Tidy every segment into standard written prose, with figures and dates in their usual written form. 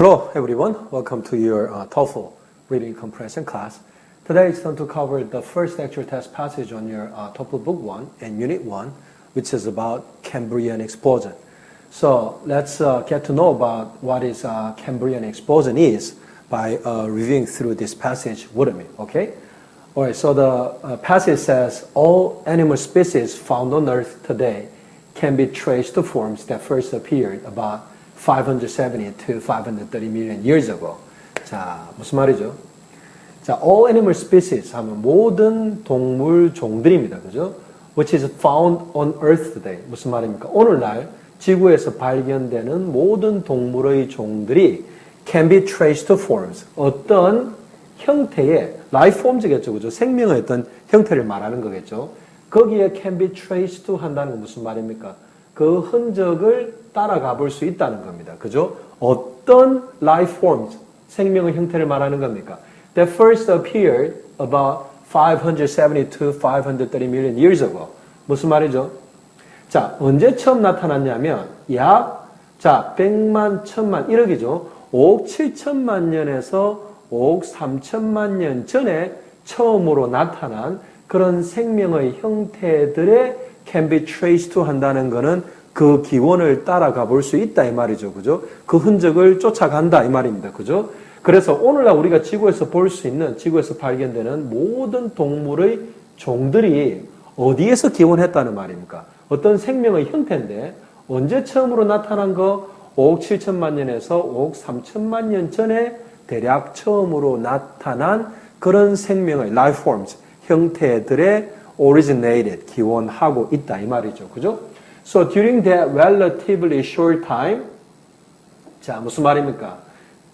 Hello everyone, welcome to your TOEFL reading comprehension class. Today it's time to cover the first actual test passage on your TOEFL Book 1 and Unit 1, which is about Cambrian explosion. So let's get to know about what is Cambrian explosion is by reviewing through this passage with me, okay? Alright, so the passage says, all animal species found on Earth today can be traced to forms that first appeared about 570 to 530 million years ago. 자, 무슨 말이죠? 자, all animal species 하면 모든 동물 종들입니다. 그죠? Which is found on Earth today. 무슨 말입니까? 오늘날 지구에서 발견되는 모든 동물의 종들이 can be traced to forms. 어떤 형태의 life forms겠죠. 그죠? 생명의 어떤 형태를 말하는 거겠죠. 거기에 can be traced to 한다는 건 무슨 말입니까? 그 흔적을 따라가 볼 수 있다는 겁니다. 그죠? 어떤 life forms, 생명의 형태를 말하는 겁니까? That first appeared about 570 to 530 million years ago. 무슨 말이죠? 자, 언제 처음 나타났냐면 자, 100만, 1000만, 1억이죠. 5억 7천만 년에서 5억 3천만 년 전에 처음으로 나타난 그런 생명의 형태들의 can be traced to 한다는 거는 그 기원을 따라가 볼 수 있다 이 말이죠. 그죠? 그 흔적을 쫓아간다 이 말입니다. 그죠? 그래서 오늘날 우리가 지구에서 볼 수 있는, 지구에서 발견되는 모든 동물의 종들이 어디에서 기원했다는 말입니까? 어떤 생명의 형태인데 언제 처음으로 나타난 거? 5억 7천만 년에서 5억 3천만 년 전에 대략 처음으로 나타난 그런 생명의 life forms, 형태들의 originated, 기원하고 있다 이 말이죠. 그죠? So during that relatively short time, 자, 무슨 말입니까?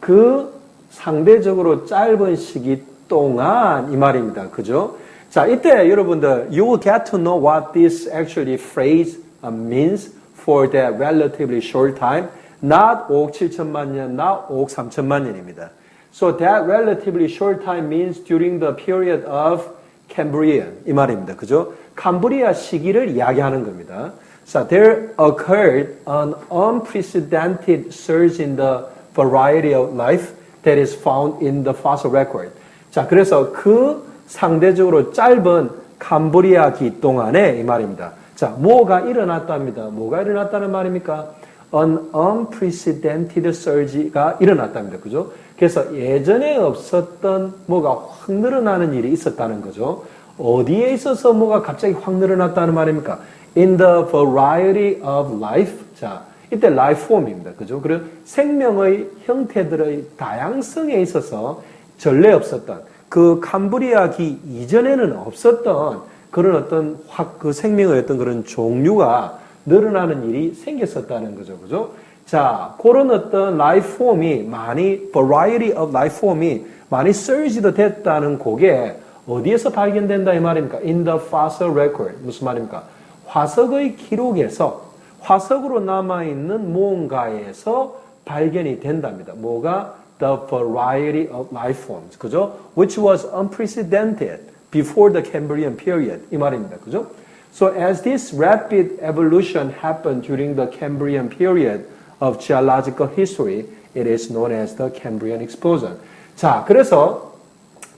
그 상대적으로 짧은 시기 동안 이 말입니다. 그죠? 자, 이때 여러분들 you will get to know what this actually phrase means for that relatively short time. Not 5억 7천만 년, not 5억 3천만 년입니다. So that relatively short time means during the period of Cambrian 이 말입니다. 그죠? 캄브리아 시기를 이야기하는 겁니다. So there occurred an unprecedented surge in the variety of life that is found in the fossil record. 자, 그래서 그 상대적으로 짧은 캄브리아기 동안에 이 말입니다. 자, 뭐가 일어났답니다. 뭐가 일어났다는 말입니까? An unprecedented surge가 일어났답니다. 그죠? 그래서 예전에 없었던 뭐가 확 늘어나는 일이 있었다는 거죠. 어디에 있어서 뭐가 갑자기 확 늘어났다는 말입니까? In the variety of life. 자, 이때 life form입니다. 그죠? 그리고 생명의 형태들의 다양성에 있어서 전례 없었던 그 캄브리아기 이전에는 없었던 그런 어떤 그 생명의 어떤 그런 종류가 늘어나는 일이 생겼었다는 거죠. 그죠? 자, 그런 어떤 life form이 많이, variety of life form이 많이 surge도 됐다는 그게 어디에서 발견된다 이 말입니까? In the fossil record. 무슨 말입니까? 화석의 기록에서, 화석으로 남아있는 무언가에서 발견이 된답니다. 뭐가? The variety of life forms. 그죠? Which was unprecedented before the Cambrian period. 이 말입니다. 그죠? So as this rapid evolution happened during the Cambrian period of geological history, it is known as the Cambrian explosion. 자, 그래서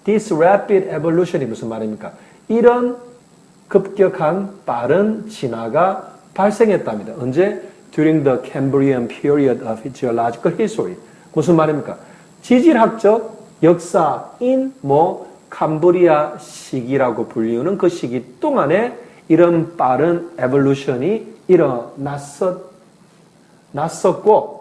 this rapid evolution이 무슨 말입니까? 이런 급격한 빠른 진화가 발생했답니다. 언제? During the Cambrian period of geological history. 무슨 말입니까? 지질학적 역사인 캄브리아 시기라고 불리우는 그 시기 동안에 이런 빠른 에볼루션이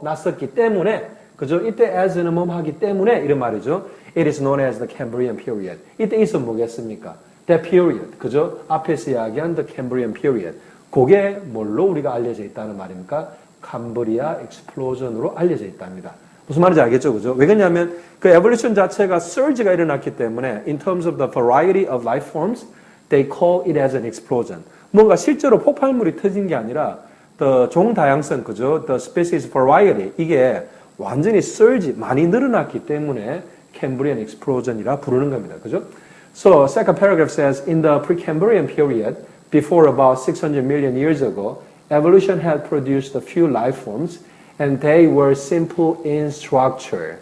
났었기 때문에, 그죠? 이때 as는 하기 때문에 이런 말이죠. It is known as the Cambrian period. 이때 있으면 뭐겠습니까? That period. 그죠? 앞에서 이야기한 the Cambrian period. 그게 뭘로 우리가 알려져 있다는 말입니까? 캄브리아 explosion으로 알려져 있답니다. 무슨 말인지 알겠죠? 그죠? 왜 그러냐면 그 에볼루션 자체가 surge가 일어났기 때문에 in terms of the variety of life forms, they call it as an explosion. 뭔가 실제로 폭발물이 터진 게 아니라 the 종 다양성, 그죠? The species variety. 이게 완전히 surge, 많이 늘어났기 때문에 Cambrian explosion이라 부르는 겁니다. 그죠? So, second paragraph says, in the Precambrian period, before about 600 million years ago, evolution had produced a few life forms and they were simple in structure.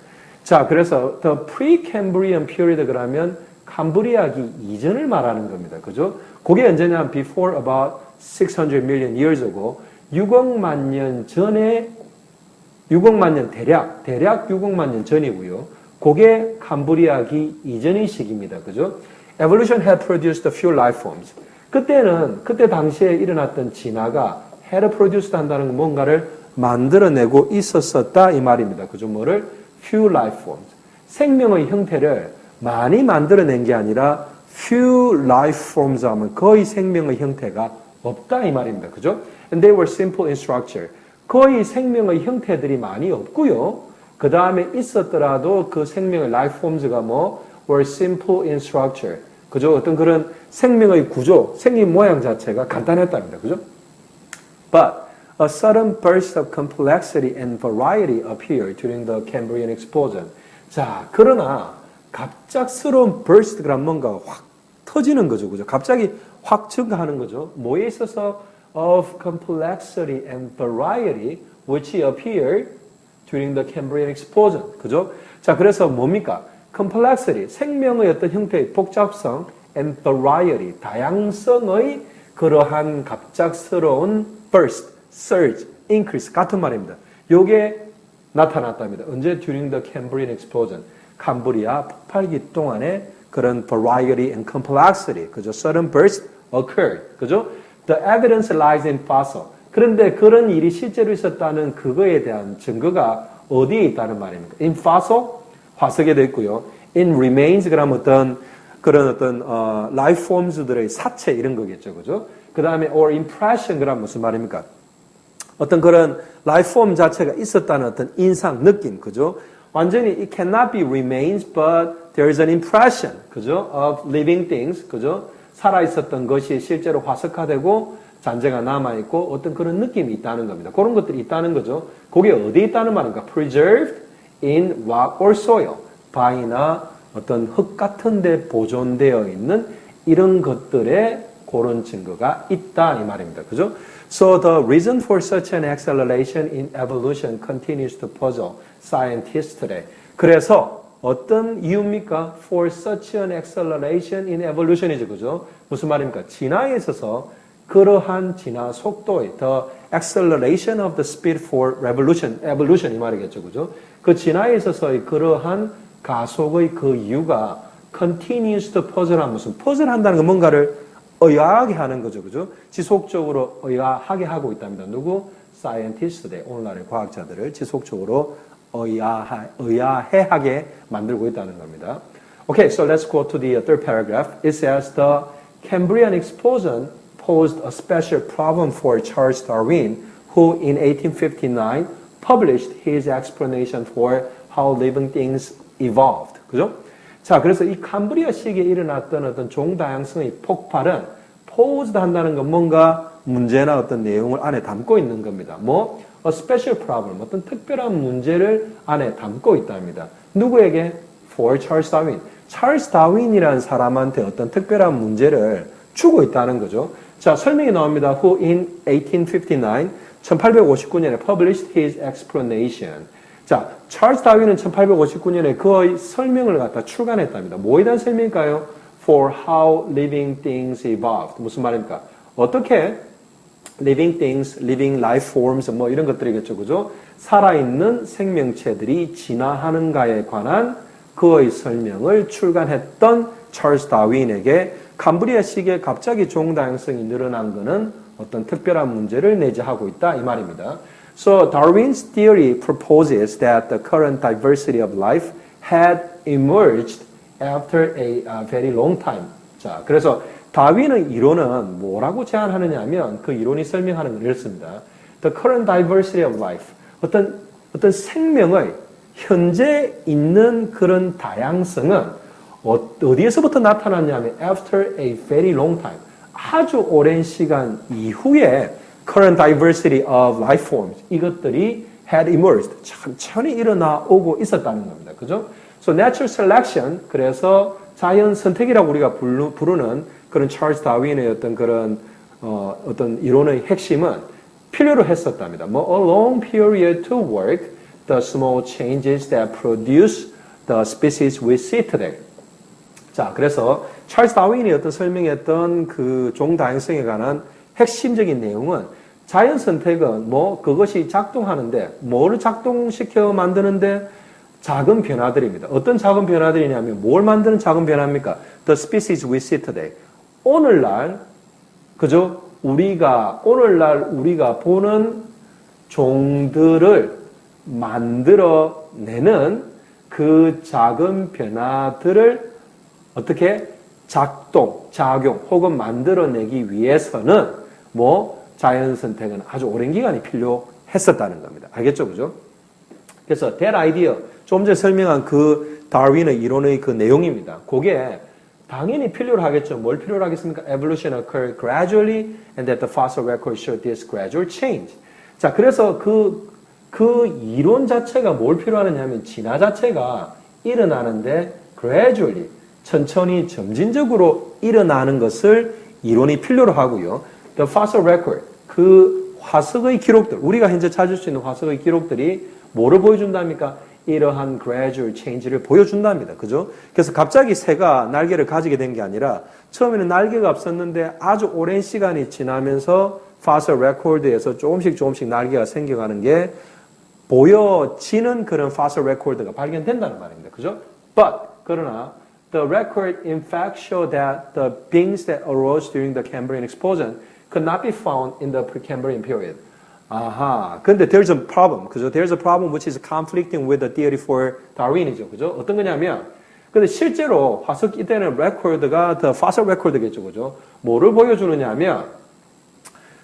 자, 그래서 the pre-Cambrian period 그러면 캄브리아기 이전을 말하는 겁니다. 그죠? 그게 언제냐? Before about 600 million years ago. 6억만 년 전에 6억만 년 대략 6억만 년 전이고요. 그게 캄브리아기 이전의 시기입니다. 그죠? Evolution had produced a few life forms. 그때 당시에 일어났던 진화가 had produced 한다는 건 뭔가를 만들어내고 있었었다 이 말입니다. 그죠? 뭐를? few life forms. 생명의 형태를 많이 만들어낸 게 아니라 few life forms 하면 거의 생명의 형태가 없다 이 말입니다. 그죠? And they were simple in structure. 거의 생명의 형태들이 많이 없고요. 그 다음에 있었더라도 그 생명의 life forms가 were simple in structure. 그죠? 어떤 그런 생명의 구조, 생긴 모양 자체가 간단했답니다. 그죠? But a sudden burst of complexity and variety appeared during the Cambrian explosion. 자, 그러나 갑작스러운 burst가 뭔가 확 터지는 거죠. 그죠? 갑자기 확 증가하는 거죠. 뭐에 있어서 of complexity and variety which appeared during the Cambrian explosion. 그죠? 자, 그래서 뭡니까? complexity, 생명의 어떤 형태의 복잡성 and variety, 다양성의 그러한 갑작스러운 burst, surge, increase 같은 말입니다. 요게 나타났답니다. 언제? during the Cambrian explosion. 캄브리아 폭발기 동안에 그런 variety and complexity, 그죠? sudden burst occurred. 그죠? The evidence lies in fossil. 그런데 그런 일이 실제로 있었다는 그거에 대한 증거가 어디에 있다는 말입니까? In fossil, 화석에 되어 있고요. In remains, 그럼 그런 어떤 life forms들의 사체 이런 거겠죠, 그죠? 그 다음에 or impression, 그럼 무슨 말입니까? 어떤 그런 life form 자체가 있었다는 어떤 인상, 느낌, 그죠? 완전히 it cannot be remains, but there is an impression, 그죠? Of living things, 그죠? 살아 있었던 것이 실제로 화석화되고 잔재가 남아있고 어떤 그런 느낌이 있다는 겁니다. 그런 것들이 있다는 거죠. 그게 어디에 있다는 말인가? Preserved in rock or soil. 바위나 어떤 흙 같은 데 보존되어 있는 이런 것들의 그런 증거가 있다 이 말입니다. 그죠? So the reason for such an acceleration in evolution continues to puzzle scientists today. 그래서 어떤 이유입니까? For such an acceleration in evolution이죠. 그죠? 무슨 말입니까? 진화에 있어서 그러한 진화 속도의 the acceleration of the speed for revolution, evolution 이 말이겠죠. 그죠? 그 진화에 있어서의 그러한 가속의 그 이유가 continues to puzzle한 무슨 puzzle 한다는 건 뭔가를 의아하게 하는 거죠. 그죠? 지속적으로 의아하게 하고 있답니다. 누구? scientist들, 오늘날의 과학자들을 지속적으로 의아해하게 만들고 있다는 겁니다. Okay, so let's go to the third paragraph. It says the Cambrian explosion posed a special problem for Charles Darwin, who in 1859 published his explanation for how living things evolved. 그죠? 자, 그래서 이 캄브리아 시기에 일어났던 어떤 종다양성의 폭발은 posed 한다는 건 뭔가 문제나 어떤 내용을 안에 담고 있는 겁니다. 뭐? A special problem, 어떤 특별한 문제를 안에 담고 있답니다. 누구에게? For Charles Darwin. 찰스 다윈이라는 사람한테 어떤 특별한 문제를 주고 있다는 거죠. 자, 설명이 나옵니다. Who in 1859, 1859년에 published his explanation. 자, 찰스 다윈은 1859년에 그의 설명을 갖다 출간했답니다. 뭐에 대한 설명일까요? For how living things evolved. 무슨 말입니까? 어떻게 living things, living life forms 뭐 이런 것들이겠죠. 그죠? 살아있는 생명체들이 진화하는가에 관한 그의 설명을 출간했던 찰스 다윈에게 캄브리아 시기에 갑자기 종다양성이 늘어난 것은 어떤 특별한 문제를 내재하고 있다 이 말입니다. So Darwin's theory proposes that the current diversity of life had emerged after a very long time. 자, 그래서 다윈의 이론은 뭐라고 제안하느냐 하면 그 이론이 설명하는 건 이렇습니다. The current diversity of life. 어떤 생명의 현재 있는 그런 다양성은 어디에서부터 나타났냐면 after a very long time. 아주 오랜 시간 이후에 current diversity of life forms 이것들이 had emerged. 천천히 일어나오고 있었다는 겁니다. 그죠? So natural selection 그래서 자연 선택이라고 우리가 부르는 그런 찰스 다윈의 어떤 그런 어떤 이론의 핵심은 필요로 했었답니다. 뭐 a long period to work the small changes that produce the species we see today. 자, 그래서 찰스 다윈이 어떤 설명했던 그 종 다양성에 관한 핵심적인 내용은 자연 선택은 뭐 그것이 작동하는데 뭐를 작동시켜 만드는데 작은 변화들입니다. 어떤 작은 변화들이냐면 뭘 만드는 작은 변화입니까? The species we see today. 오늘날 그죠? 오늘날 우리가 보는 종들을 만들어내는 그 작은 변화들을 어떻게 작용 혹은 만들어내기 위해서는 뭐 자연 선택은 아주 오랜 기간이 필요했었다는 겁니다. 알겠죠? 그죠? 그래서 that idea, 좀 전에 설명한 그 다윈의 이론의 그 내용입니다. 그게 당연히 필요로 하겠죠. 뭘 필요로 하겠습니까? Evolution occurred gradually and that the fossil record showed this gradual change. 자, 그래서 그 이론 자체가 뭘 필요로 하느냐면 진화 자체가 일어나는데 gradually, 천천히 점진적으로 일어나는 것을 이론이 필요로 하고요. The fossil record, 그 화석의 기록들, 우리가 현재 찾을 수 있는 화석의 기록들이 뭐를 보여준답니까? 이러한 gradual change를 보여준답니다. 그죠? 그래서 갑자기 새가 날개를 가지게 된 게 아니라 처음에는 날개가 없었는데 아주 오랜 시간이 지나면서 fossil record에서 조금씩 날개가 생겨가는 게 보여지는 그런 fossil record가 발견된다는 말입니다. 그죠? 그러나 the record in fact show that the beings that arose during the Cambrian explosion could not be found in the Precambrian period. 아하. 근데 there's a problem. 그죠? There's a problem which is conflicting with the theory for Darwin이죠. 그죠? 어떤 거냐면, 근데 실제로 화석 이때는 record가 the fossil record겠죠. 그죠? 뭐를 보여주느냐 하면,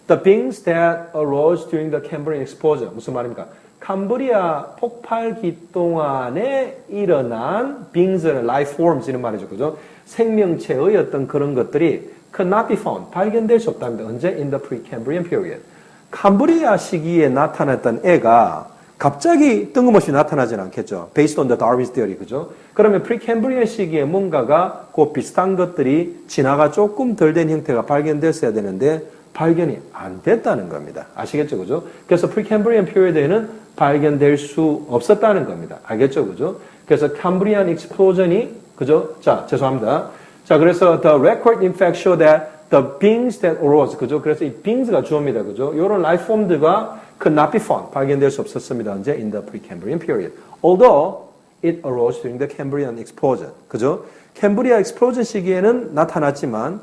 the beings that arose during the Cambrian explosion. 무슨 말입니까? 캄브리아 폭발기 동안에 일어난 beings, life forms 이런 말이죠. 그죠? 생명체의 어떤 그런 것들이 could not be found. 발견될 수 없답니다. 언제? In the Precambrian period. 캄브리아 시기에 나타났던 애가 갑자기 뜬금없이 나타나지는 않겠죠. Based on the Darwin's theory, 그죠? 그러면 Precambrian 시기에 뭔가가 그 비슷한 것들이 진화가 조금 덜 된 형태가 발견됐어야 되는데 발견이 안 됐다는 겁니다. 아시겠죠, 그죠? 그래서 Precambrian period에는 발견될 수 없었다는 겁니다. 알겠죠, 그죠? 그래서 Cambrian explosion이, 그죠? 자, 죄송합니다. 자, 그래서 the record in fact show that the beings that arose, 그죠? 그래서 이 beings가 주어입니다, 그죠? 이런 life form들과 could not be found, 발견될 수 없었습니다. 언제? In the Precambrian period. Although it arose during the Cambrian explosion, 그죠? 캠브리아 explosion 시기에는 나타났지만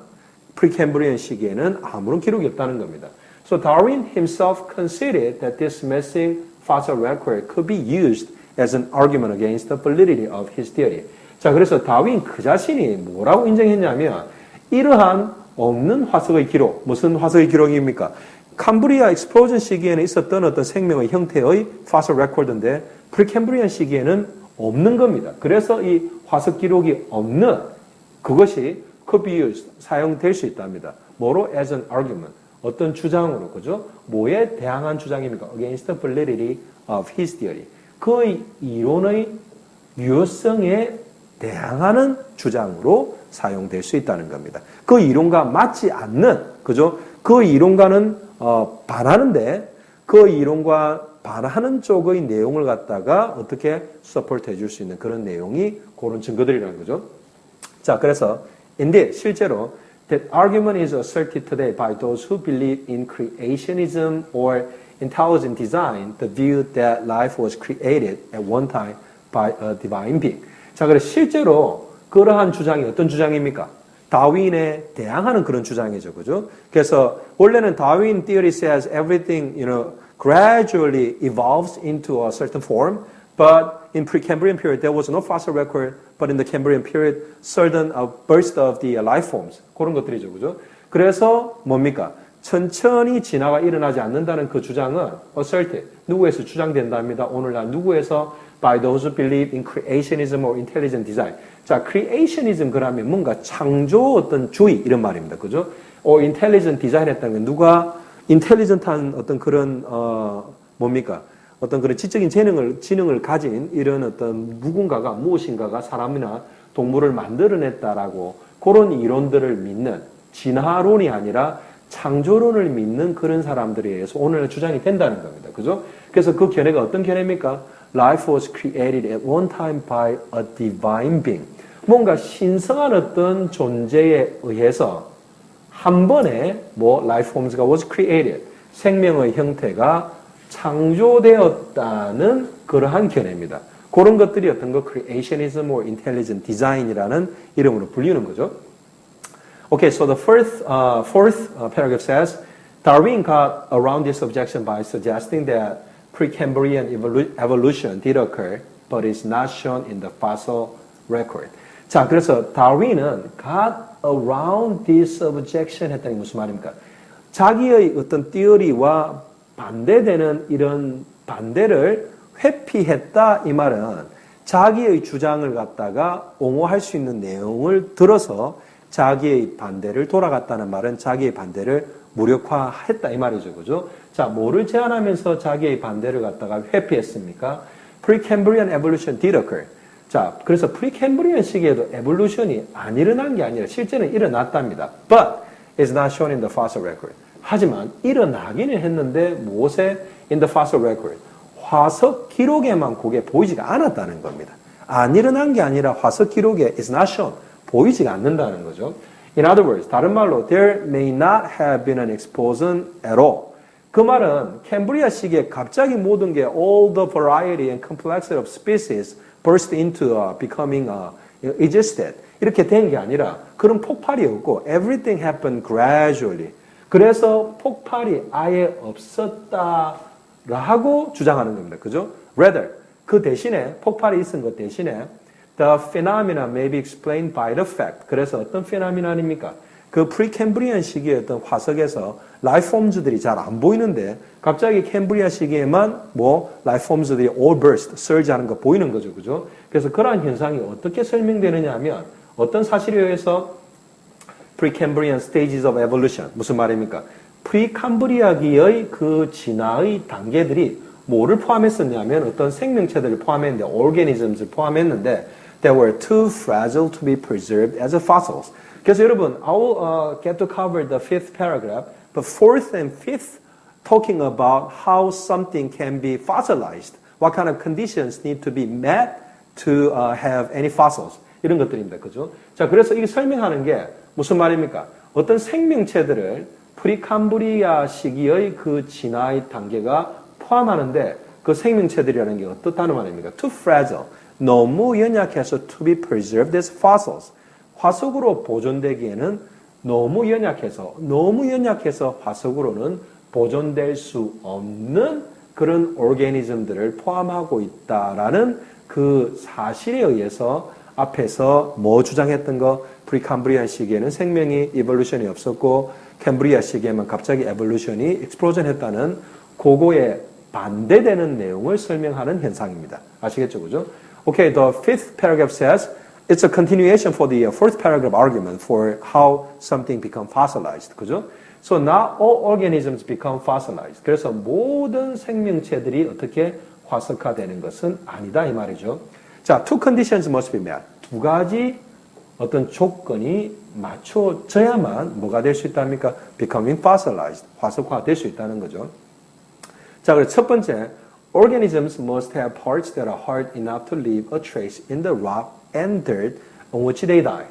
Precambrian 시기에는 아무런 기록이 없다는 겁니다. So Darwin himself conceded that this missing fossil record could be used as an argument against the validity of his theory. 자, 그래서 다윈 그 자신이 뭐라고 인정했냐면 이러한 없는 화석의 기록, 무슨 화석의 기록입니까? 캄브리아 익스플로전 시기에는 있었던 어떤 생명의 형태의 fossil record인데 프리캠브리안 시기에는 없는 겁니다. 그래서 이 화석 기록이 없는 그것이 could be used, 사용될 수 있답니다. 뭐로? As an argument. 어떤 주장으로, 그죠? 뭐에 대항한 주장입니까? Against the validity of his theory. 그 이론의 유효성에 대항하는 주장으로 사용될 수 있다는 겁니다. 그 이론과 맞지 않는, 그죠? 그 이론과는 반하는데 그 이론과 반하는 쪽의 내용을 갖다가 어떻게 서포트 해줄 수 있는 그런 내용이 그런 증거들이라는 거죠. 자, 그래서 indeed 실제로 that argument is asserted today by those who believe in creationism or intelligent design, the view that life was created at one time by a divine being. 자, 그래서 실제로 그러한 주장이 어떤 주장입니까? 다윈에 대항하는 그런 주장이죠, 그죠? 그래서 원래는 다윈 theory says everything, gradually evolves into a certain form, but in Precambrian period there was no fossil record, but in the Cambrian period certain burst of the life forms 그런 것들이죠, 그죠? 그래서 뭡니까? 천천히 진화가 일어나지 않는다는 그 주장은 asserted, 누구에서 주장된답니다. 오늘날 누구에서 by those who believe in creationism or intelligent design. 자, creationism 그러면 뭔가 창조 어떤 주의 이런 말입니다. 그죠? or intelligent design 했다는 건 누가 intelligent한 어떤 그런 뭡니까? 어떤 그런 지적인 지능을 가진 이런 어떤 누군가가 무엇인가가 사람이나 동물을 만들어냈다라고 그런 이론들을 믿는 진화론이 아니라 창조론을 믿는 그런 사람들에 의해서 오늘날 주장이 된다는 겁니다. 그죠? 그래서 그 견해가 어떤 견해입니까? Life was created at one time by a divine being. 뭔가 신성한 어떤 존재에 의해서 한 번에 life forms가 was created. 생명의 형태가 창조되었다는 그러한 견해입니다. 그런 것들이 어떤 거 creationism or intelligent design이라는 이름으로 불리는 거죠. Okay, so the fourth paragraph says, Darwin got around this objection by suggesting that Precambrian evolution did occur, but is not shown in the fossil record. 자, 그래서 다윈은 got around this objection 했다는 게 무슨 말입니까? 자기의 어떤 티어리와 반대되는 이런 반대를 회피했다 이 말은 자기의 주장을 갖다가 옹호할 수 있는 내용을 들어서 자기의 반대를 돌아갔다는 말은 자기의 반대를 무력화했다 이 말이죠. 그죠? 자, 뭐를 제안하면서 자기의 반대를 갖다가 회피했습니까? Precambrian evolution did occur. 자, 그래서 프리캠브리안 시기에도 에볼루션이 안 일어난 게 아니라 실제는 일어났답니다. But it's not shown in the fossil record. 하지만 일어나기는 했는데 무엇에? In the fossil record. 화석 기록에만 그게 보이지가 않았다는 겁니다. 안 일어난 게 아니라 화석 기록에 is not shown. 보이지가 않는다는 거죠. In other words, 다른 말로 there may not have been an explosion at all. 그 말은 캠브리아 시기에 갑자기 모든 게 all the variety and complexity of species burst into becoming existed. 이렇게 된 게 아니라 그런 폭발이 없고 everything happened gradually. 그래서 폭발이 아예 없었다라고 주장하는 겁니다. 그죠? Rather, 그 대신에 폭발이 있은 것 대신에 the phenomena may be explained by the fact. 그래서 어떤 phenomenon입니까? 그 프리캠브리안 시기에 어떤 화석에서 라이프 폼즈들이 잘 안 보이는데 갑자기 캠브리아 시기에만 라이프 폼즈들이 all burst, surge 하는 거 보이는 거죠. 그죠? 그래서 그러한 현상이 어떻게 설명되느냐 하면 어떤 사실에 의해서 Precambrian stages of evolution 무슨 말입니까? 프리캄브리아기의 그 진화의 단계들이 뭐를 포함했었냐면 어떤 생명체들을 포함했는데 organisms을 포함했는데 that were too fragile to be preserved as fossils. 그래서 여러분, I will get to cover the fifth paragraph, but fourth and fifth talking about how something can be fossilized, what kind of conditions need to be met to have any fossils. 이런 것들입니다. 그죠? 자, 그래서 이게 설명하는 게 무슨 말입니까? 어떤 생명체들을 프리캄브리아 시기의 그 진화의 단계가 포함하는데 그 생명체들이라는 게 어떻다는 말입니까? Too fragile. 너무 연약해서 to be preserved as fossils. 화석으로 보존되기에는 너무 연약해서 화석으로는 보존될 수 없는 그런 오르게니즘들을 포함하고 있다라는 그 사실에 의해서 앞에서 주장했던 거 프리캄브리안 시기에는 생명이 이볼루션이 없었고 캠브리아 시기에만 갑자기 에볼루션이 익스플로전 했다는 그거에 반대되는 내용을 설명하는 현상입니다. 아시겠죠? 그죠? Okay, the fifth paragraph says it's a continuation for the fourth paragraph argument for how something become fossilized. 그죠? So not all organisms become fossilized. 그래서 모든 생명체들이 어떻게 화석화되는 것은 아니다 이 말이죠. 자, two conditions must be met. 두 가지 어떤 조건이 맞춰져야만 뭐가 될 수 있답니까? Becoming fossilized. 화석화될 수 있다는 거죠. 자, 그래서 첫 번째, organisms must have parts that are hard enough to leave a trace in the rock and dirt on which they die.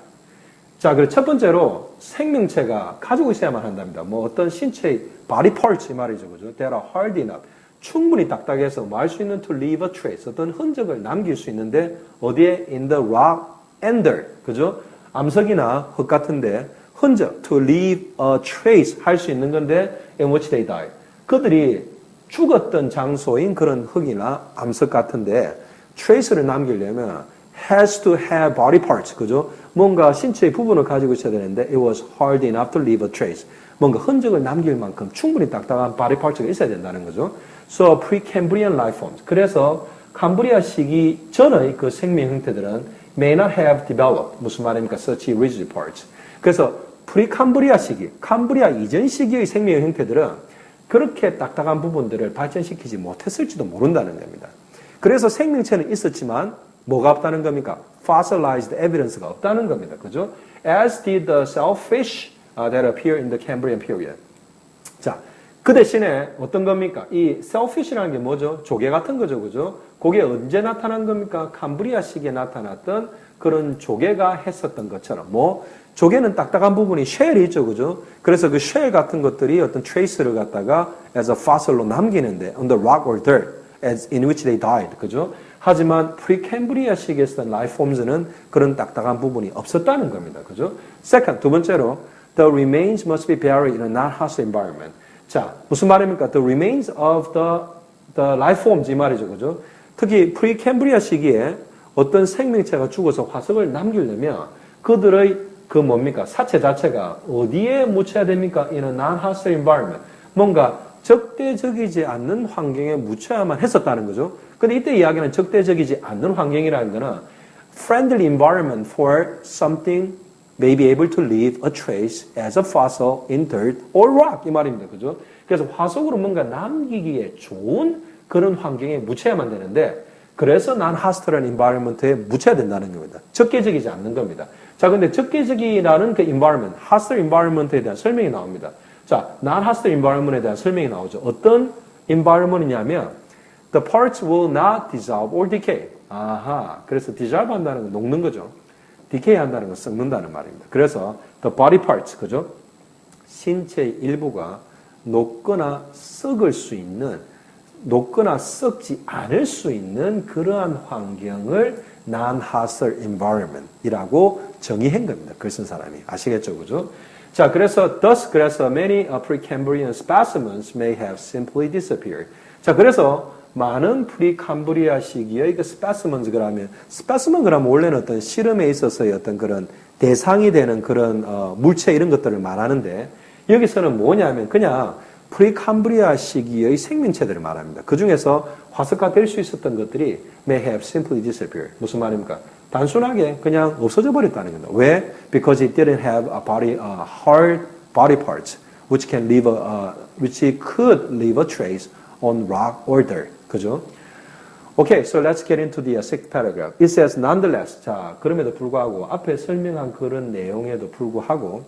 자, 그래서 첫 번째로 생명체가 가지고 있어야만 한답니다. 어떤 신체의 body parts 이 말이죠, 그죠? That are hard enough. 충분히 딱딱해서 말 수 있는 to leave a trace, 어떤 흔적을 남길 수 있는데 어디에? In the rock and dirt, 그죠? 암석이나 흙 같은데 흔적, to leave a trace 할 수 있는 건데 in which they die. 그들이 죽었던 장소인 그런 흙이나 암석 같은데 trace를 남기려면 has to have body parts, 그죠? 뭔가 신체의 부분을 가지고 있어야 되는데 it was hard enough to leave a trace. 뭔가 흔적을 남길 만큼 충분히 딱딱한 body parts가 있어야 된다는 거죠. So Precambrian life forms. 그래서 캄브리아 시기 전의 그 생명 형태들은 may not have developed. 무슨 말입니까? Such rigid parts. 그래서 프리캄브리아 시기, 캄브리아 이전 시기의 생명 형태들은 그렇게 딱딱한 부분들을 발전시키지 못했을지도 모른다는 겁니다. 그래서 생명체는 있었지만 뭐가 없다는 겁니까? Fossilized evidence가 없다는 겁니다. 그죠? As did the shellfish that appear in the Cambrian period. 그 대신에 어떤 겁니까? 이 selfish라는 게 뭐죠? 조개 같은 거죠, 그죠? 그게 언제 나타난 겁니까? 캄브리아 시기에 나타났던 그런 조개가 했었던 것처럼 뭐 조개는 딱딱한 부분이 쉘이 있죠, 그죠? 그래서 그 쉘 같은 것들이 어떤 trace를 갖다가 as a fossil로 남기는데 on the rock or dirt as in which they died, 그죠? 하지만 프리캠브리아 시기에 쓰던 life forms는 그런 딱딱한 부분이 없었다는 겁니다, 그죠? Second, 두 번째로 the remains must be buried in a non-hostile environment. 자, 무슨 말입니까? The remains of the life forms 이 말이죠, 그죠? 특히 프리캠브리아 시기에 어떤 생명체가 죽어서 화석을 남기려면 그들의 그 뭡니까? 사체 자체가 어디에 묻혀야 됩니까? In a non-hostile environment. 뭔가 적대적이지 않는 환경에 묻혀야만 했었다는 거죠. 근데 이때 이야기는 적대적이지 않는 환경이라는 거는 friendly environment for something may be able to leave a trace as a fossil in dirt or rock 이 말입니다. 그죠? 그래서 화석으로 뭔가 남기기에 좋은 그런 환경에 묻혀야만 되는데 그래서 non-hostile environment에 묻혀야 된다는 겁니다. 적대적이지 않는 겁니다. 자, 근데 적대적이라는 그 environment, hostile environment에 대한 설명이 나옵니다. 자, non-hostile environment에 대한 설명이 나오죠. 어떤 environment이냐면 the parts will not dissolve or decay. 아하, 그래서 dissolve 한다는 건 녹는 거죠. decay 한다는 건 썩는다는 말입니다. 그래서 the body parts, 그죠? 신체의 일부가 녹거나 썩을 수 있는, 녹거나 썩지 않을 수 있는 그러한 환경을 non-hostile environment이라고 정의한 겁니다. 글 쓴 사람이. 아시겠죠? 그죠? 자, 그래서 many Precambrian specimens may have simply disappeared. 자, 그래서 많은 프리캄브리아 시기의 그 스페시먼즈 그러면 스페시먼 그러면 원래는 어떤 실험에 있어서의 어떤 그런 대상이 되는 그런 물체 이런 것들을 말하는데 여기서는 뭐냐면 그냥 프리캄브리아 시기의 생명체들을 말합니다. 그 중에서 화석화 될 수 있었던 것들이 may have simply disappeared. 무슨 말입니까? 단순하게 그냥 없어져 버렸다는 겁니다. 왜? Because it didn't have hard body parts which could leave a trace on rock or dirt. 그죠? Okay, so let's get into the sixth paragraph. It says, nonetheless. 자, 그럼에도 불구하고 앞에 설명한 그런 내용에도 불구하고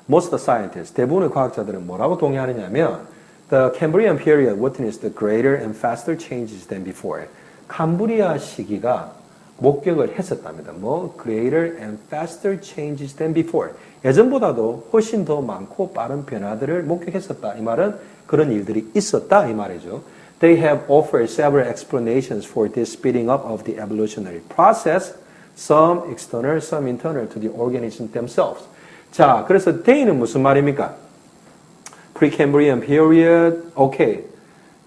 most of the scientists, 대부분의 과학자들은 뭐라고 동의하느냐면 the Cambrian period witnessed the greater and faster changes than before. 캄브리아 시기가 목격을 했었답니다. 뭐 greater and faster changes than before. 예전보다도 훨씬 더 많고 빠른 변화들을 목격했었다. 이 말은 그런 일들이 있었다. 이 말이죠. They have offered several explanations for this speeding up of the evolutionary process, some external, some internal to the organisms themselves. 자, 그래서 they는 무슨 말입니까? Precambrian period, okay.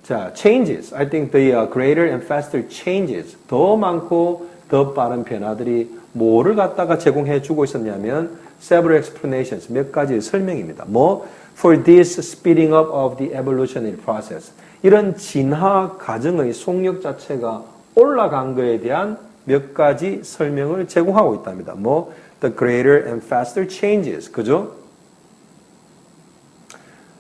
자, changes. I think the greater and faster changes. 더 많고 더 빠른 변화들이 뭐를 갖다가 제공해 주고 있었냐면 several explanations, 몇 가지 설명입니다. 뭐? For this speeding up of the evolutionary process. 이런 진화 과정의 속력 자체가 올라간 것에 대한 몇 가지 설명을 제공하고 있답니다. 뭐? The greater and faster changes. 그죠?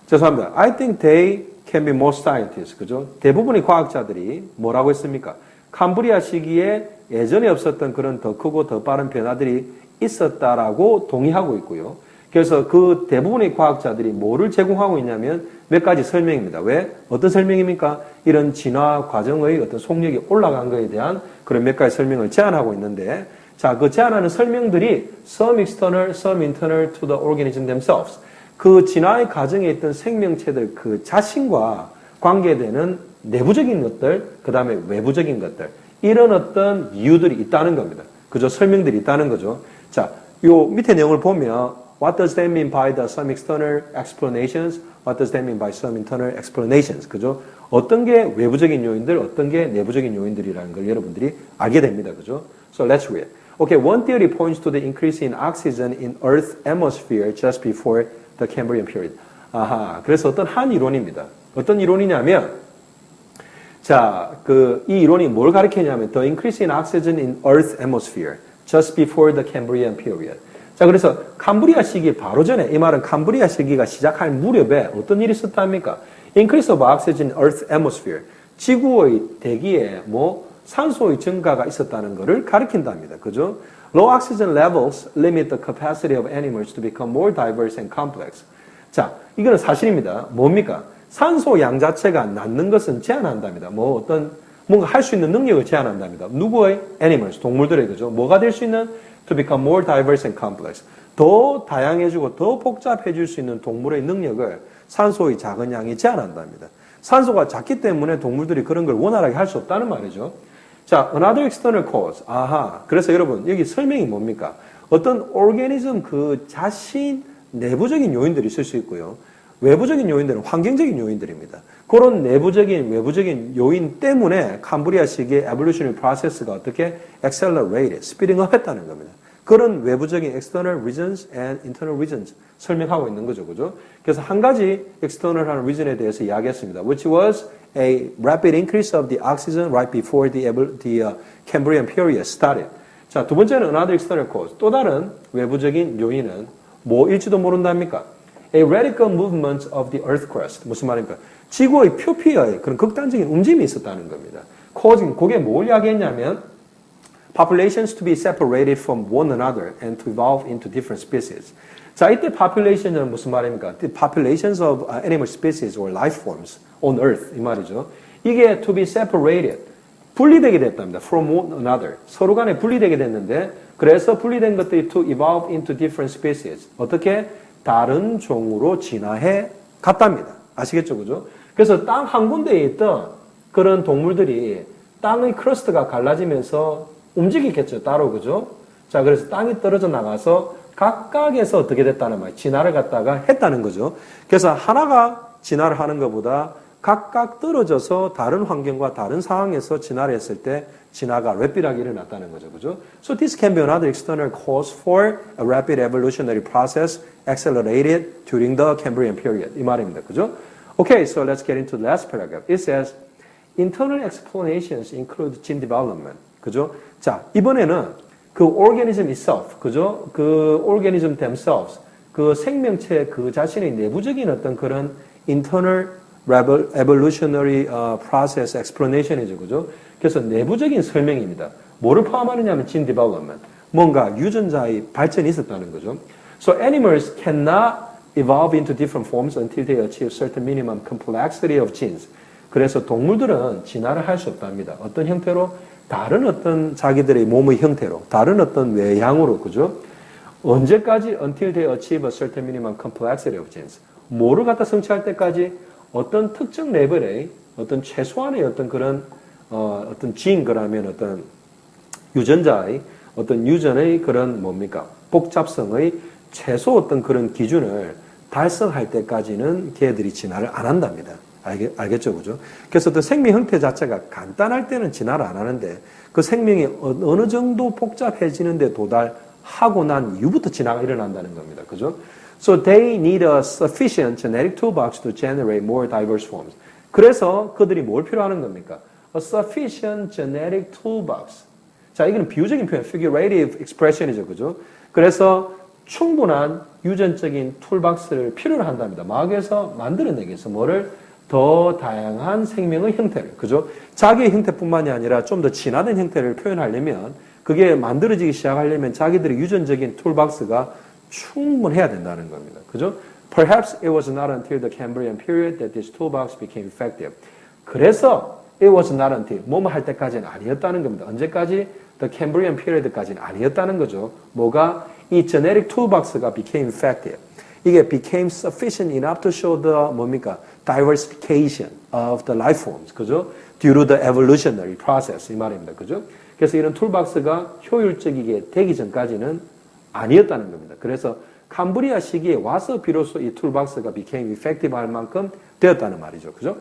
죄송합니다. I think they can be most scientists. 그죠? 대부분의 과학자들이 뭐라고 했습니까? 캄브리아 시기에 예전에 없었던 그런 더 크고 더 빠른 변화들이 있었다라고 동의하고 있고요. 그래서 그 대부분의 과학자들이 뭐를 제공하고 있냐면 몇 가지 설명입니다. 왜? 어떤 설명입니까? 이런 진화 과정의 어떤 속력이 올라간 것에 대한 그런 몇 가지 설명을 제안하고 있는데 자, 그 제안하는 설명들이 some external, some internal to the organism themselves. 그 진화의 과정에 있던 생명체들 그 자신과 관계되는 내부적인 것들, 그 다음에 외부적인 것들, 이런 어떤 이유들이 있다는 겁니다. 그죠? 설명들이 있다는 거죠. 자, 요 밑에 내용을 보면 What does that mean by the some external explanations? What does that mean by some internal explanations? 그죠? 어떤 게 외부적인 요인들, 어떤 게 내부적인 요인들이라는 걸 여러분들이 알게 됩니다. 그죠? So let's read. Okay, one theory points to the increase in oxygen in Earth's atmosphere just before the Cambrian period. 아하, 그래서 어떤 한 이론입니다. 어떤 이론이냐면, 자, 이 이론이 뭘 가리키냐면, the increase in oxygen in Earth's atmosphere just before the Cambrian period. 자, 그래서 캄브리아 시기 바로 전에, 이 말은 캄브리아 시기가 시작할 무렵에 어떤 일이 있었답니까? Increase of oxygen in Earth's atmosphere. 지구의 대기에 산소의 증가가 있었다는 것을 가리킨답니다. 그죠? Low oxygen levels limit the capacity of animals to become more diverse and complex. 자, 이거는 사실입니다. 뭡니까? 산소 양 자체가 낳는 것은 제한한답니다. 뭔가 할 수 있는 능력을 제한한답니다. 누구의? Animals, 동물들의 그죠? 뭐가 될 수 있는? To become more diverse and complex. 더 다양해지고 더 복잡해질 수 있는 동물의 능력을 산소의 작은 양이 제한한답니다. 산소가 작기 때문에 동물들이 그런 걸 원활하게 할 수 없다는 말이죠. 자, another external cause. 아하. 그래서 여러분, 여기 설명이 뭡니까? 어떤 오르가니즘 그 자신 내부적인 요인들이 있을 수 있고요. 외부적인 요인들은 환경적인 요인들입니다. 그런 내부적인, 외부적인 요인 때문에 캄브리아식의 evolutionary process가 어떻게 accelerated, speeding up 했다는 겁니다. 그런 외부적인 external reasons and internal reasons 설명하고 있는 거죠. 그죠? 그래서 한 가지 external한 reason에 대해서 이야기했습니다. Which was a rapid increase of the oxygen right before the Cambrian period started. 자, 두 번째는 another external cause. 또 다른 외부적인 요인은 뭐일지도 모른답니까? A radical movement of the earth crust. 무슨 말입니까? 지구의 표피의 그런 극단적인 움직임이 있었다는 겁니다. causing, 그게 뭘 이야기했냐면 populations to be separated from one another and to evolve into different species. 자, 이때 population은 무슨 말입니까? The populations of animal species or life forms on earth 이 말이죠. 이게 to be separated, 분리되게 됐답니다. From one another. 서로 간에 분리되게 됐는데 그래서 분리된 것들이 to evolve into different species. 어떻게? 다른 종으로 진화해 갔답니다. 아시겠죠? 그죠? 그래서 땅 한 군데에 있던 그런 동물들이 땅의 크러스트가 갈라지면서 움직이겠죠. 따로. 그죠? 자, 그래서 땅이 떨어져 나가서 각각에서 어떻게 됐다는 말, 진화를 갖다가 했다는 거죠. 그래서 하나가 진화를 하는 것보다 각각 떨어져서 다른 환경과 다른 상황에서 진화를 했을 때 진화가 rapid하게 일어났다는 거죠. 그죠? So this can be another external cause for a rapid evolutionary process accelerated during the Cambrian period. 이 말입니다. 그죠? Okay, so let's get into the last paragraph. It says, internal explanations include gene development. 그죠? 자, 이번에는 그 organism itself, 그죠? 그 organism themselves, 그 생명체 그 자신의 내부적인 어떤 그런 internal evolutionary process explanation이죠. 그죠? 그래서 내부적인 설명입니다. 뭐를 포함하느냐면 gene development. 뭔가 유전자의 발전이 있었다는 거죠. So animals cannot evolve into different forms until they achieve certain minimum complexity of genes. 그래서 동물들은 진화를 할 수 없답니다. 어떤 형태로? 다른 어떤 자기들의 몸의 형태로, 다른 어떤 외향으로, 그죠? 언제까지? Until they achieve a certain minimum complexity of genes. 뭐를 갖다 성취할 때까지? 어떤 특정 레벨의 어떤 최소한의 어떤 그런 어떤 진 그러면 어떤 유전자의 어떤 유전의 그런 뭡니까? 복잡성의 최소 어떤 그런 기준을 달성할 때까지는 걔들이 진화를 안 한답니다. 알겠죠? 그죠? 그래서 또 생명 형태 자체가 간단할 때는 진화를 안 하는데 그 생명이 어느 정도 복잡해지는데 도달하고 난 이후부터 진화가 일어난다는 겁니다. 그죠? So they need a sufficient genetic toolbox to generate more diverse forms. 그래서 그들이 뭘 필요하는 겁니까? A sufficient genetic toolbox. 자, 이거는 비유적인 표현, figurative expression이죠. 그죠? 그래서 충분한 유전적인 툴박스를 필요로 한답니다. 마귀에서 만들어내기 위해서 뭐를? 더 다양한 생명의 형태를, 그죠? 자기의 형태뿐만이 아니라 좀 더 진화된 형태를 표현하려면 그게 만들어지기 시작하려면 자기들의 유전적인 툴박스가 충분해야 된다는 겁니다. 그죠? Perhaps it was not until the Cambrian period that this toolbox became effective. 그래서 it was not until 뭐뭐 할 때까지는 아니었다는 겁니다. 언제까지? The Cambrian period까지는 아니었다는 거죠. 뭐가? 이 genetic toolbox가 became effective. 이게 became sufficient enough to show the 뭡니까? diversification of the life forms. 그죠? due to the evolutionary process. 이 말입니다. 그죠? 그래서 이런 툴박스가 효율적이게 되기 전까지는 아니었다는 겁니다. 그래서 캄브리아 시기에 와서 비로소 이 툴박스가 became effective 할 만큼 되었다는 말이죠. 그죠?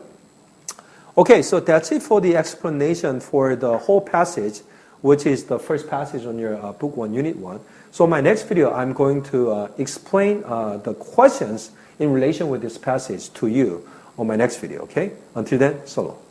Okay, so that's it for the explanation for the whole passage, which is the first passage on your book 1, unit 1. So my next video, I'm going to explain the questions in relation with this passage to you on my next video, okay? Until then, solo.